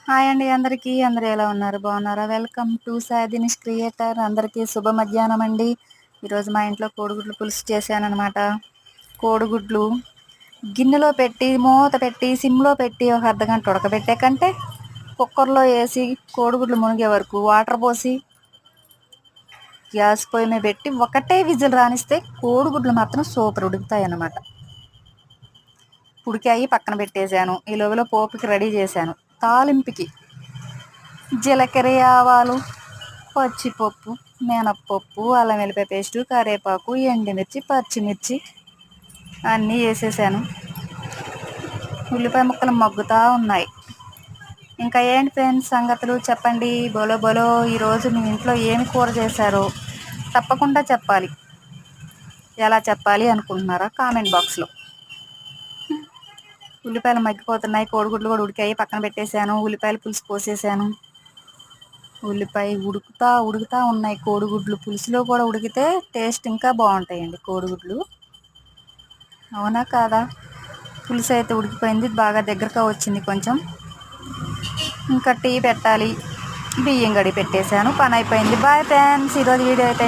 Hi అండి అందరికీ. అందరూ ఎలా ఉన్నారు? బాగున్నారా? Welcome to Saidinesh creator. అందరికీ శుభ మధ్యాహ్నం అండి. ఈరోజు మా ఇంట్లో కోడిగుడ్లు పులుసు చేశానన్నమాట. కోడిగుడ్లు గిన్నెలో పెట్టి మూత పెట్టి సిమ్లో పెట్టి ఒక అర్ధగంట ఉడకబెట్టే కంటే కుక్కర్లో వేసి కోడిగుడ్లు మునిగే వరకు వాటర్ పోసి గ్యాస్ పొయ్యి మీద పెట్టి ఒకటే విజిల్ రానిస్తే కోడిగుడ్లు మాత్రం సూపర్ ఉడుకుతాయి అన్నమాట. ఉడికాయి పక్కన పెట్టేశాను. ఈ లోపల పోపుకి రెడీ చేశాను. తాలింపుకి జీలకర్ర, ఆవాలు, పచ్చిపప్పు, మినప్పప్పు, అల్లం వెల్లిపాయ పేస్టు, కరివేపాకు, ఎండుమిర్చి, పచ్చిమిర్చి అన్నీ వేసేసాను. ఉల్లిపాయ ముక్కలు మగ్గుతూ ఉన్నాయి. ఇంకా ఏంటి ఫ్రెండ్స్ సంగతులు చెప్పండి. బోలో బోలో. ఈరోజు మీ ఇంట్లో ఏమి కూర చేశారో తప్పకుండా చెప్పాలి. ఎలా చెప్పాలి అనుకుంటున్నారా? కామెంట్ బాక్స్లో. ఉల్లిపాయలు మగ్గిపోతున్నాయి. కోడిగుడ్లు కూడా ఉడికాయి పక్కన పెట్టేశాను. ఉల్లిపాయలు పులుసు పోసేసాను. ఉల్లిపాయ ఉడుకుతా ఉన్నాయి. కోడిగుడ్లు పులుసులో కూడా ఉడికితే టేస్ట్ ఇంకా బాగుంటాయండి కోడిగుడ్లు. అవునా కాదా? పులుసు అయితే ఉడికిపోయింది, బాగా దగ్గరగా వచ్చింది కొంచెం. ఇంకా టీ పెట్టాలి. బియ్యం గడి పెట్టేశాను. పని అయిపోయింది. Bye friends. ఈరోజు వీడియో అయితే